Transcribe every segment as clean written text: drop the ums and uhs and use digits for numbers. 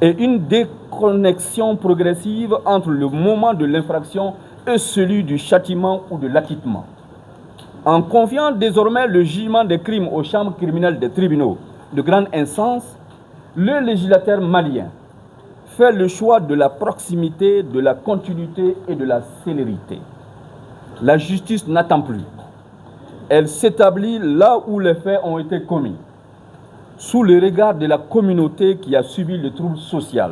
et une déconnexion progressive entre le moment de l'infraction et celui du châtiment ou de l'acquittement. En confiant désormais le jugement des crimes aux chambres criminelles des tribunaux de grande instance, le législateur malien fait le choix de la proximité, de la continuité et de la célérité. La justice n'attend plus. Elle s'établit là où les faits ont été commis, sous le regard de la communauté qui a subi le trouble social.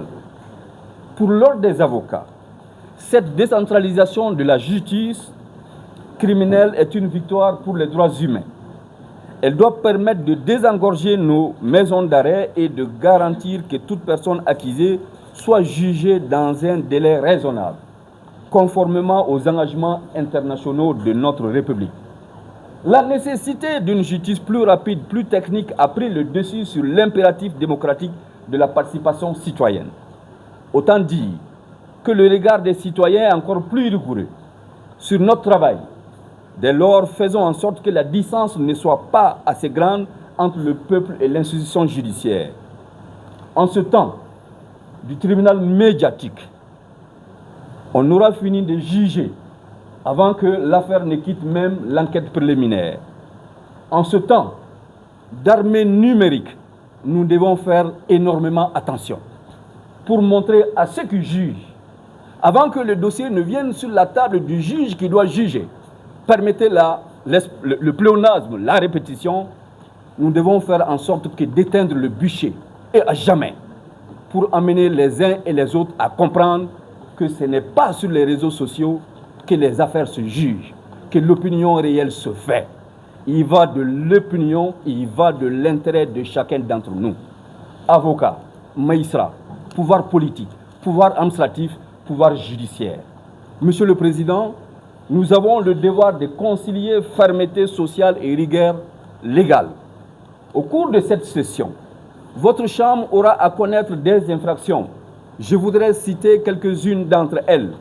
Pour l'ordre des avocats, cette décentralisation de la justice criminelle est une victoire pour les droits humains. Elle doit permettre de désengorger nos maisons d'arrêt et de garantir que toute personne accusée soit jugée dans un délai raisonnable, conformément aux engagements internationaux de notre République. La nécessité d'une justice plus rapide, plus technique a pris le dessus sur l'impératif démocratique de la participation citoyenne. Autant dire que le regard des citoyens est encore plus rigoureux sur notre travail. Dès lors, faisons en sorte que la distance ne soit pas assez grande entre le peuple et l'institution judiciaire. En ce temps du tribunal médiatique, on aura fini de juger avant que l'affaire ne quitte même l'enquête préliminaire. En ce temps d'armée numérique, nous devons faire énormément attention pour montrer à ceux qui jugent, avant que le dossier ne vienne sur la table du juge qui doit juger, permettez le pléonasme, la répétition, nous devons faire en sorte que d'éteindre le bûcher, et à jamais, pour amener les uns et les autres à comprendre que ce n'est pas sur les réseaux sociaux que les affaires se jugent, que l'opinion réelle se fait. Il va de l'opinion, il va de l'intérêt de chacun d'entre nous. Avocats, magistrats, pouvoir politique, pouvoir administratif, pouvoir judiciaire. Monsieur le Président, nous avons le devoir de concilier fermeté sociale et rigueur légale. Au cours de cette session, votre Chambre aura à connaître des infractions. Je voudrais citer quelques-unes d'entre elles.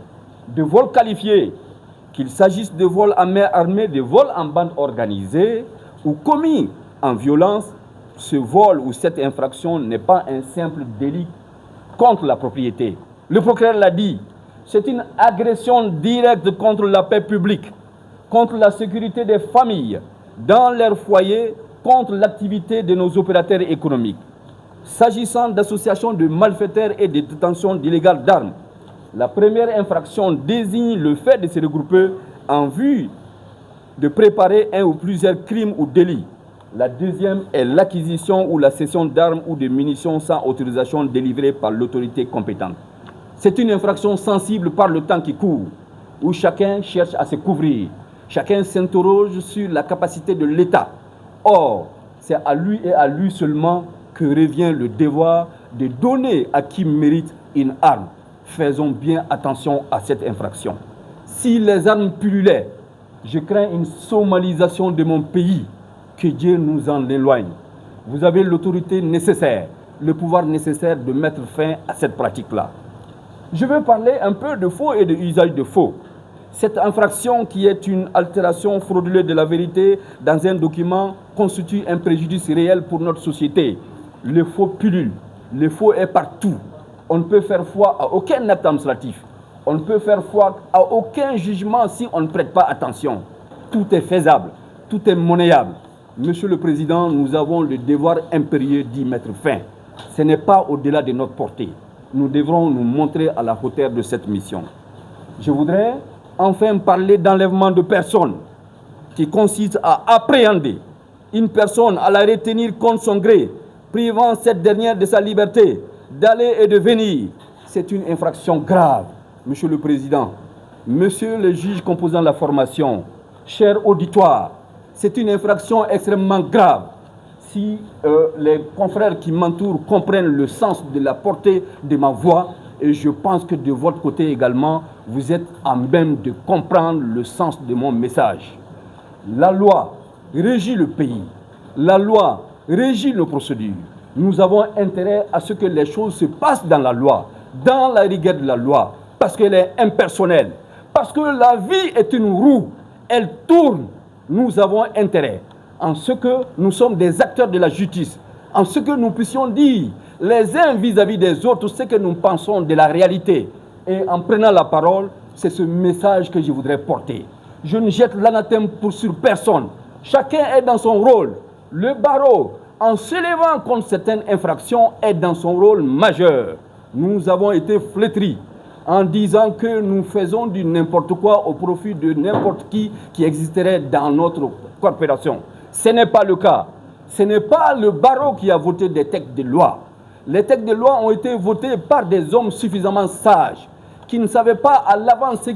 De vols qualifiés, qu'il s'agisse de vols à main armée, de vols en bande organisée ou commis en violence, ce vol ou cette infraction n'est pas un simple délit contre la propriété. Le procureur l'a dit, c'est une agression directe contre la paix publique, contre la sécurité des familles, dans leur foyer, contre l'activité de nos opérateurs économiques. S'agissant d'associations de malfaiteurs et de détention illégale d'armes, la première infraction désigne le fait de se regrouper en vue de préparer un ou plusieurs crimes ou délits. La deuxième est l'acquisition ou la cession d'armes ou de munitions sans autorisation délivrée par l'autorité compétente. C'est une infraction sensible par le temps qui court, où chacun cherche à se couvrir. Chacun s'interroge sur la capacité de l'État. Or, c'est à lui et à lui seulement que revient le devoir de donner à qui mérite une arme. Faisons bien attention à cette infraction. Si les armes pullulaient, je crains une somalisation de mon pays. Que Dieu nous en éloigne. Vous avez l'autorité nécessaire, le pouvoir nécessaire de mettre fin à cette pratique-là. Je veux parler un peu de faux et de usage de faux. Cette infraction qui est une altération frauduleuse de la vérité dans un document constitue un préjudice réel pour notre société. Le faux pullule, le faux est partout. On ne peut faire foi à aucun acte administratif. On ne peut faire foi à aucun jugement si on ne prête pas attention. Tout est faisable, tout est monnayable. Monsieur le Président, nous avons le devoir impérieux d'y mettre fin. Ce n'est pas au-delà de notre portée. Nous devrons nous montrer à la hauteur de cette mission. Je voudrais enfin parler d'enlèvement de personnes, qui consiste à appréhender une personne, à la retenir contre son gré, privant cette dernière de sa liberté, d'aller et de venir. C'est une infraction grave, Monsieur le Président. Monsieur le juge composant la formation, cher auditoire, c'est une infraction extrêmement grave. Si les confrères qui m'entourent comprennent le sens de la portée de ma voix, et je pense que de votre côté également, vous êtes en même de comprendre le sens de mon message. La loi régit le pays. La loi régit nos procédures. Nous avons intérêt à ce que les choses se passent dans la loi, dans la rigueur de la loi, parce qu'elle est impersonnelle, parce que la vie est une roue, elle tourne. Nous avons intérêt en ce que nous sommes des acteurs de la justice, en ce que nous puissions dire les uns vis-à-vis des autres ce que nous pensons de la réalité. Et en prenant la parole, c'est ce message que je voudrais porter. Je ne jette l'anathème sur personne. Chacun est dans son rôle. Le barreau, en s'élevant contre certaines infractions, est dans son rôle majeur. Nous avons été flétris en disant que nous faisons du n'importe quoi au profit de n'importe qui existerait dans notre corporation. Ce n'est pas le cas. Ce n'est pas le barreau qui a voté des textes de loi. Les textes de loi ont été votés par des hommes suffisamment sages qui ne savaient pas à l'avance ce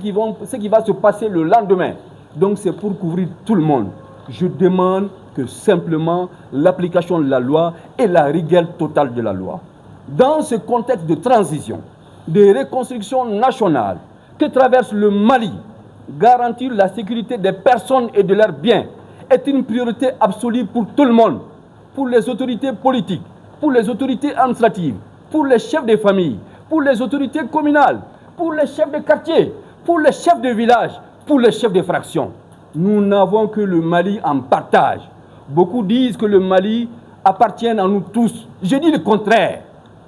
qui va se passer le lendemain. Donc c'est pour couvrir tout le monde. Je demande que simplement l'application de la loi et la rigueur totale de la loi. Dans ce contexte de transition, de reconstruction nationale que traverse le Mali, garantir la sécurité des personnes et de leurs biens est une priorité absolue pour tout le monde, pour les autorités politiques, pour les autorités administratives, pour les chefs de famille, pour les autorités communales, pour les chefs de quartier, pour les chefs de village, pour les chefs de fraction. Nous n'avons que le Mali en partage. Beaucoup disent que le Mali appartient à nous tous. Je dis le contraire.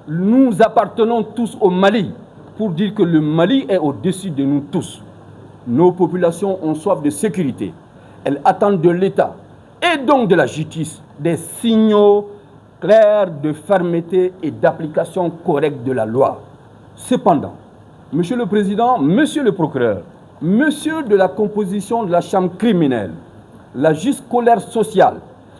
Nous appartenons tous au Mali pour dire que le Mali est au-dessus de nous tous. Nos populations ont soif de sécurité. Elles attendent de l'État et donc de la justice des signaux clairs de fermeté et d'application correcte de la loi. Cependant, Monsieur le Président, Monsieur le Procureur, Monsieur de la composition de la Chambre criminelle, la juste colère sociale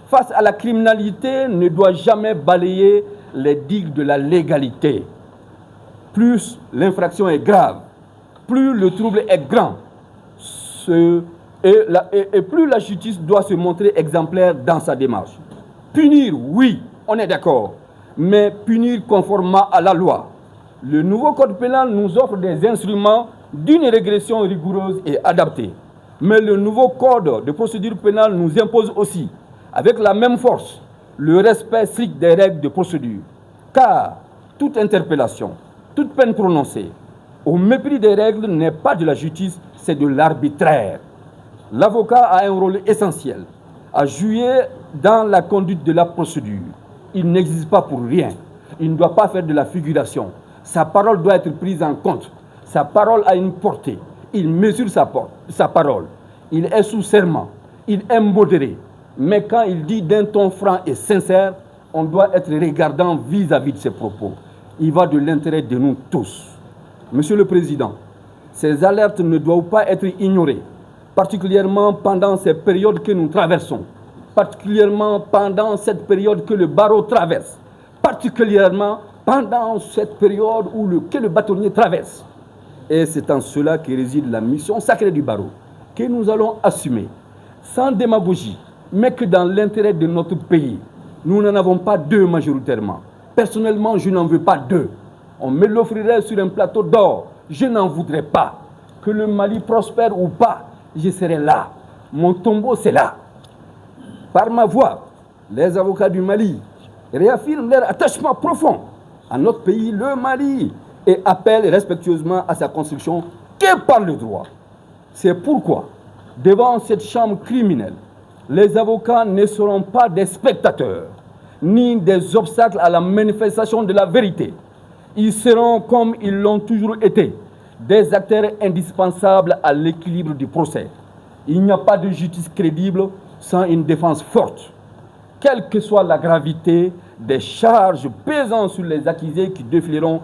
face à la criminalité ne doit jamais balayer les digues de la légalité. Plus l'infraction est grave, plus le trouble est grand, et plus la justice doit se montrer exemplaire dans sa démarche. Punir, oui, on est d'accord, mais punir conformément à la loi. Le nouveau code pénal nous offre des instruments d'une régression rigoureuse et adaptée. Mais le nouveau code de procédure pénale nous impose aussi, avec la même force, le respect strict des règles de procédure. Car toute interpellation, toute peine prononcée, au mépris des règles n'est pas de la justice, c'est de l'arbitraire. L'avocat a un rôle essentiel à jouer dans la conduite de la procédure. Il n'existe pas pour rien. Il ne doit pas faire de la figuration. Sa parole doit être prise en compte. Sa parole a une portée. Il mesure sa parole. Il est sous serment. Il est modéré. Mais quand il dit d'un ton franc et sincère, on doit être regardant vis-à-vis de ses propos. Il va de l'intérêt de nous tous. Monsieur le Président, ces alertes ne doivent pas être ignorées, particulièrement pendant ces périodes que nous traversons, particulièrement pendant cette période que le barreau traverse, particulièrement pendant cette période que le bâtonnier traverse. Et c'est en cela que réside la mission sacrée du barreau, que nous allons assumer, sans démagogie, mais que dans l'intérêt de notre pays. Nous n'en avons pas deux majoritairement. Personnellement, je n'en veux pas deux. On me l'offrirait sur un plateau d'or. Je n'en voudrais pas. Que le Mali prospère ou pas, je serai là. Mon tombeau, c'est là. Par ma voix, les avocats du Mali réaffirment leur attachement profond à notre pays, le Mali, et appellent respectueusement à sa construction que par le droit. C'est pourquoi, devant cette chambre criminelle, les avocats ne seront pas des spectateurs, ni des obstacles à la manifestation de la vérité. Ils seront, comme ils l'ont toujours été, des acteurs indispensables à l'équilibre du procès. Il n'y a pas de justice crédible sans une défense forte. Quelle que soit la gravité des charges pesant sur les accusés qui défileront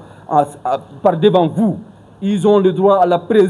par devant vous, ils ont le droit à la présence.